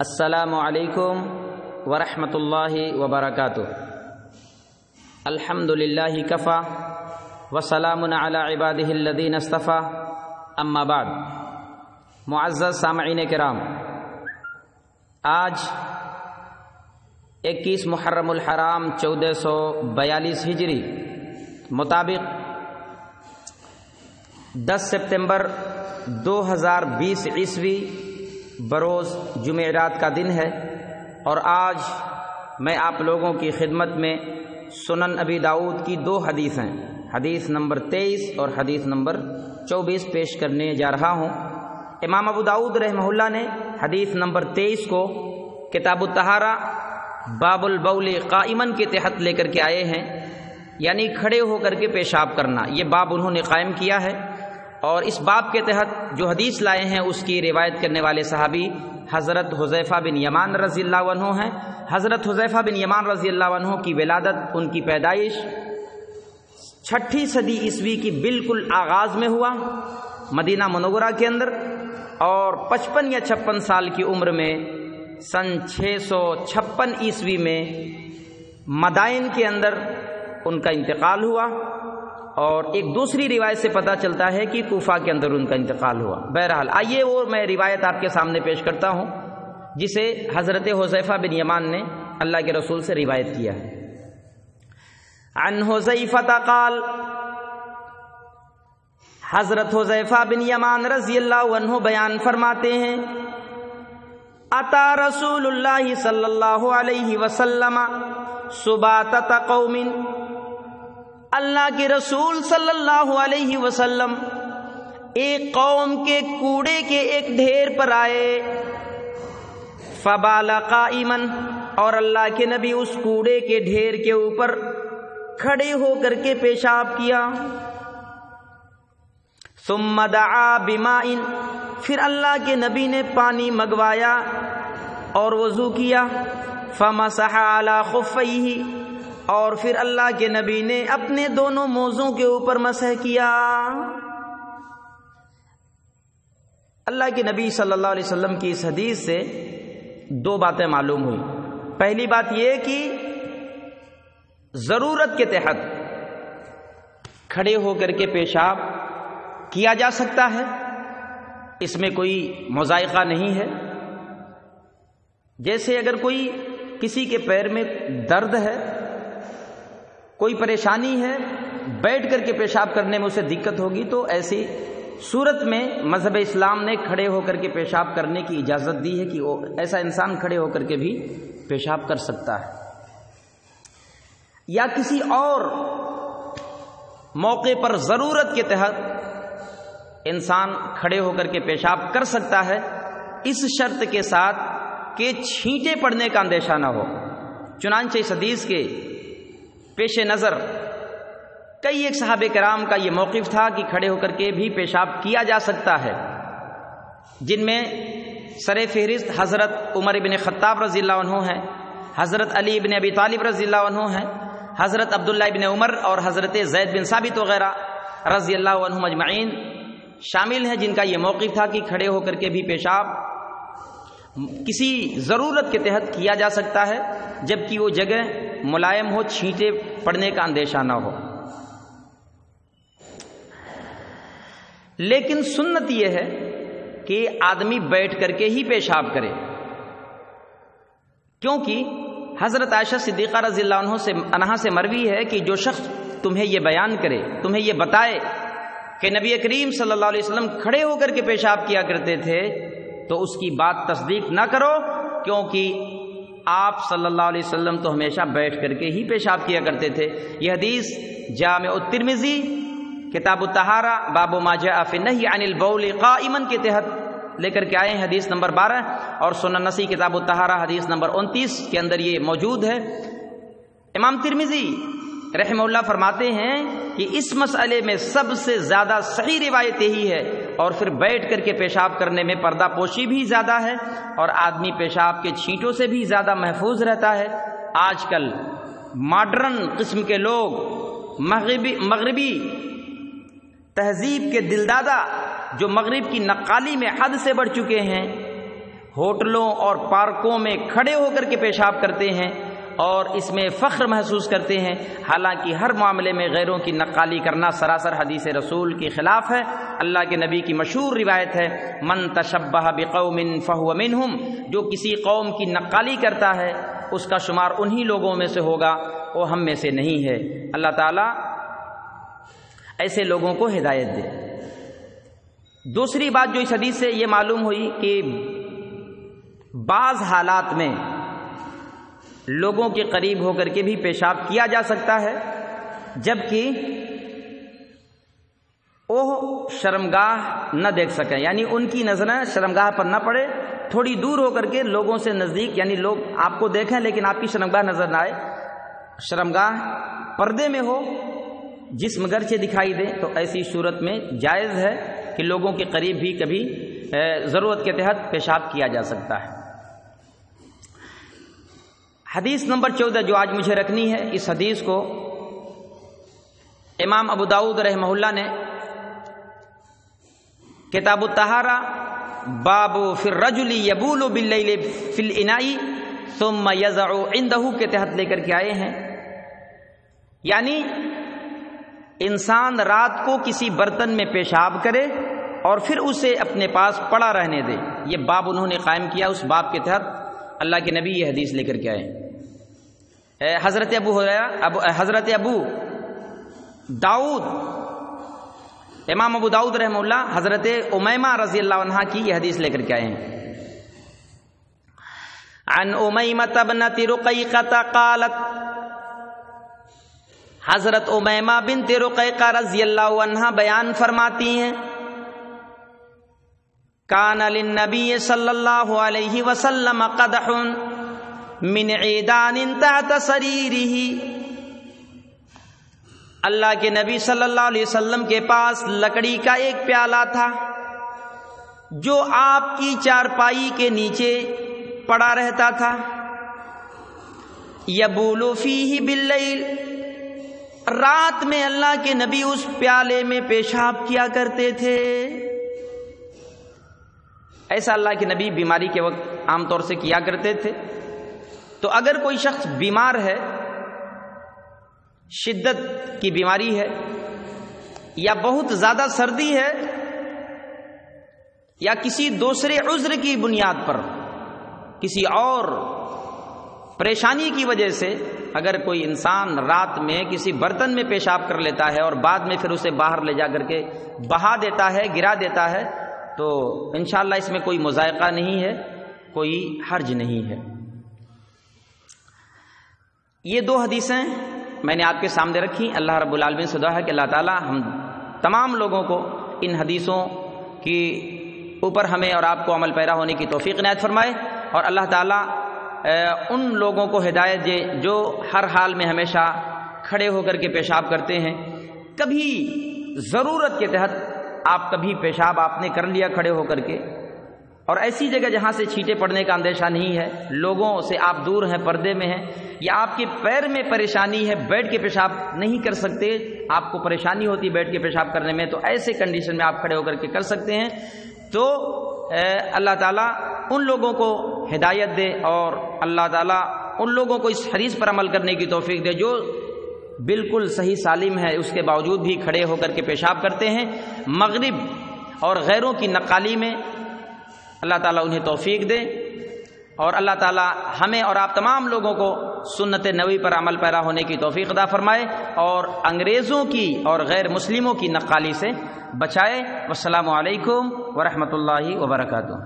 السلام علیکم ورحمۃ اللہ وبرکاتہ۔ الحمد للہ کفا وسلام علی عبادہ الذین اصطفیٰ، اما بعد۔ معزز سامعین کرام، آج 21 محرم الحرام 1442 ہجری مطابق 10 سپتمبر 2020 عیسوی بروز جمعرات کا دن ہے، اور آج میں آپ لوگوں کی خدمت میں سنن ابی داؤد کی 2 حدیثیں، حدیث نمبر 23 اور حدیث نمبر 24 پیش کرنے جا رہا ہوں۔ امام ابو داؤد رحمہ اللہ نے حدیث نمبر 23 کو کتاب الطہارہ باب البول قائما کے تحت لے کر کے آئے ہیں، یعنی کھڑے ہو کر کے پیشاب کرنا، یہ باب انہوں نے قائم کیا ہے۔ اور اس باب کے تحت جو حدیث لائے ہیں اس کی روایت کرنے والے صحابی حضرت حذیفہ بن یمان رضی اللہ عنہ ہیں۔ حضرت حذیفہ بن یمان رضی اللہ عنہ کی ولادت، ان کی پیدائش 6 صدی عیسوی کی بالکل آغاز میں ہوا مدینہ منورہ کے اندر، اور 55 یا 56 سال کی عمر میں سن 656 عیسوی میں مدائن کے اندر ان کا انتقال ہوا، اور ایک دوسری روایت سے پتہ چلتا ہے کہ کوفہ کے اندر ان کا انتقال ہوا۔ بہرحال آئیے وہ میں روایت آپ کے سامنے پیش کرتا ہوں جسے حضرت حذیفہ بن یمان نے اللہ کے رسول سے روایت کیا ہے۔ عن حذیفہ قال، حضرت حذیفہ بن یمان رضی اللہ عنہ بیان فرماتے ہیں، اتا رسول اللہ صلی اللہ علیہ وسلم سباتۃ قوم، اللہ کے رسول صلی اللہ علیہ وسلم ایک قوم کے کوڑے کے ایک ڈھیر پر آئے، فبال قائما، اور اللہ کے نبی اس کوڑے کے ڈھیر کے اوپر کھڑے ہو کر کے پیشاب کیا، ثم دعا بماء، پھر اللہ کے نبی نے پانی منگوایا اور وضو کیا، فمسح علی خفیہ، اور پھر اللہ کے نبی نے اپنے دونوں موزوں کے اوپر مسح کیا۔ اللہ کے نبی صلی اللہ علیہ وسلم کی اس حدیث سے 2 باتیں معلوم ہوئی۔ پہلی بات یہ کہ ضرورت کے تحت کھڑے ہو کر کے پیشاب کیا جا سکتا ہے، اس میں کوئی مضائقہ نہیں ہے۔ جیسے اگر کوئی کسی کے پیر میں درد ہے، کوئی پریشانی ہے، بیٹھ کر کے پیشاب کرنے میں اسے دقت ہوگی، تو ایسی صورت میں مذہب اسلام نے کھڑے ہو کر کے پیشاب کرنے کی اجازت دی ہے کہ وہ ایسا انسان کھڑے ہو کر کے بھی پیشاب کر سکتا ہے۔ یا کسی اور موقع پر ضرورت کے تحت انسان کھڑے ہو کر کے پیشاب کر سکتا ہے، اس شرط کے ساتھ کہ چھینٹے پڑنے کا اندیشہ نہ ہو۔ چنانچہ اس حدیث کے پیش نظر کئی ایک صحابہ کرام کا یہ موقف تھا کہ کھڑے ہو کر کے بھی پیشاب کیا جا سکتا ہے، جن میں سر فہرست حضرت عمر بن خطاب رضی اللہ عنہ ہیں، حضرت علی بن ابی طالب رضی اللہ عنہ ہیں، حضرت عبداللہ بن عمر اور حضرت زید بن ثابت وغیرہ رضی اللہ عنہم اجمعین شامل ہیں، جن کا یہ موقف تھا کہ کھڑے ہو کر کے بھی پیشاب کسی ضرورت کے تحت کیا جا سکتا ہے، جبکہ وہ جگہ ملائم ہو، چھینٹے پڑنے کا اندیشہ نہ ہو۔ لیکن سنت یہ ہے کہ آدمی بیٹھ کر کے ہی پیشاب کرے، کیونکہ حضرت عائشہ صدیقہ رضی اللہ عنہا سے مروی ہے کہ جو شخص تمہیں یہ بیان کرے، تمہیں یہ بتائے کہ نبی کریم صلی اللہ علیہ وسلم کھڑے ہو کر کے پیشاب کیا کرتے تھے، تو اس کی بات تصدیق نہ کرو، کیونکہ آپ صلی اللہ علیہ وسلم تو ہمیشہ بیٹھ کر کے ہی پیشاب کیا کرتے تھے۔ یہ حدیث جامع الترمذی کتاب الطہارہ باب ما جاء فی النہی عن البول قائما کے تحت لے کر کے آئے ہیں، حدیث نمبر 12، اور سنن نسائی کتاب الطہارہ حدیث نمبر 29 کے اندر یہ موجود ہے۔ امام ترمذی رحمہ اللہ فرماتے ہیں کہ اس مسئلے میں سب سے زیادہ صحیح روایت یہی ہے، اور پھر بیٹھ کر کے پیشاب کرنے میں پردہ پوشی بھی زیادہ ہے، اور آدمی پیشاب کے چھینٹوں سے بھی زیادہ محفوظ رہتا ہے۔ آج کل ماڈرن قسم کے لوگ مغربی تہذیب کے دلدادہ جو مغرب کی نقالی میں حد سے بڑھ چکے ہیں، ہوٹلوں اور پارکوں میں کھڑے ہو کر کے پیشاب کرتے ہیں اور اس میں فخر محسوس کرتے ہیں، حالانکہ ہر معاملے میں غیروں کی نقالی کرنا سراسر حدیث رسول کے خلاف ہے۔ اللہ کے نبی کی مشہور روایت ہے، من تشبہ بقوم فہو منہم، جو کسی قوم کی نقالی کرتا ہے اس کا شمار انہی لوگوں میں سے ہوگا، وہ ہم میں سے نہیں ہے۔ اللہ تعالیٰ ایسے لوگوں کو ہدایت دے۔ دوسری بات جو اس حدیث سے یہ معلوم ہوئی کہ بعض حالات میں لوگوں کے قریب ہو کر کے بھی پیشاب کیا جا سکتا ہے، جبکہ وہ شرمگاہ نہ دیکھ سکیں، یعنی ان کی نظریں شرمگاہ پر نہ پڑے، تھوڑی دور ہو کر کے لوگوں سے نزدیک، یعنی لوگ آپ کو دیکھیں لیکن آپ کی شرمگاہ نظر نہ آئے، شرمگاہ پردے میں ہو، جسم گرچہ دکھائی دے، تو ایسی صورت میں جائز ہے کہ لوگوں کے قریب بھی کبھی ضرورت کے تحت پیشاب کیا جا سکتا ہے۔ حدیث نمبر 14 جو آج مجھے رکھنی ہے، اس حدیث کو امام ابو داؤد رحمہ اللہ نے کتاب الطہارہ باب فی الرجل یبول باللیل فی الاناء ثم یضع عنده کے تحت لے کر کے آئے ہیں، یعنی انسان رات کو کسی برتن میں پیشاب کرے اور پھر اسے اپنے پاس پڑا رہنے دے، یہ باب انہوں نے قائم کیا۔ اس باب کے تحت اللہ کے نبی یہ حدیث لے کر کے آئے۔ حضرت ابو داؤد، امام ابو داؤد رحمہ اللہ حضرت امیمہ رضی اللہ عنہا کی یہ حدیث لے کر کے آئے ہیں۔ عن امیمہ بنت رقیقہ قالت، حضرت امیمہ بنت رقیقہ رضی اللہ عنہا بیان فرماتی ہیں، کان للنبی صلی اللہ علیہ وسلم قدح من عیدان تحت سریرہ، اللہ کے نبی صلی اللہ علیہ وسلم کے پاس لکڑی کا ایک پیالہ تھا جو آپ کی چارپائی کے نیچے پڑا رہتا تھا، یبول فیہ باللیل، رات میں اللہ کے نبی اس پیالے میں پیشاب کیا کرتے تھے۔ ایسا اللہ کے نبی بیماری کے وقت عام طور سے کیا کرتے تھے۔ تو اگر کوئی شخص بیمار ہے، شدت کی بیماری ہے، یا بہت زیادہ سردی ہے، یا کسی دوسرے عذر کی بنیاد پر، کسی اور پریشانی کی وجہ سے اگر کوئی انسان رات میں کسی برتن میں پیشاب کر لیتا ہے اور بعد میں پھر اسے باہر لے جا کر کے بہا دیتا ہے، گرا دیتا ہے، تو انشاءاللہ اس میں کوئی مضائقہ نہیں ہے، کوئی حرج نہیں ہے۔ یہ دو حدیثیں میں نے آپ کے سامنے رکھی۔ اللہ رب العالمین سے دعا ہے کہ اللہ تعالی ہم تمام لوگوں کو ان حدیثوں کی اوپر ہمیں اور آپ کو عمل پیرا ہونے کی توفیق عنایت فرمائے، اور اللہ تعالی ان لوگوں کو ہدایت دے جو ہر حال میں ہمیشہ کھڑے ہو کر کے پیشاب کرتے ہیں۔ کبھی ضرورت کے تحت آپ کبھی پیشاب آپ نے کر لیا کھڑے ہو کر کے، اور ایسی جگہ جہاں سے چھینٹے پڑنے کا اندیشہ نہیں ہے، لوگوں سے آپ دور ہیں، پردے میں ہیں، یا آپ کے پیر میں پریشانی ہے، بیٹھ کے پیشاب نہیں کر سکتے، آپ کو پریشانی ہوتی ہے بیٹھ کے پیشاب کرنے میں، تو ایسے کنڈیشن میں آپ کھڑے ہو کر کے کر سکتے ہیں۔ تو اللہ تعالیٰ ان لوگوں کو ہدایت دے، اور اللہ تعالیٰ ان لوگوں کو اس حدیث پر عمل کرنے کی توفیق دے جو بالکل صحیح سالم ہے، اس کے باوجود بھی کھڑے ہو کر کے پیشاب کرتے ہیں۔ مغرب اور غیروں کی نقالی میں اللہ تعالیٰ انہیں توفیق دے، اور اللہ تعالیٰ ہمیں اور آپ تمام لوگوں کو سنت نبوی پر عمل پیرا ہونے کی توفیق عطا فرمائے، اور انگریزوں کی اور غیر مسلموں کی نقالی سے بچائے۔ والسلام علیکم ورحمۃ اللہ وبرکاتہ۔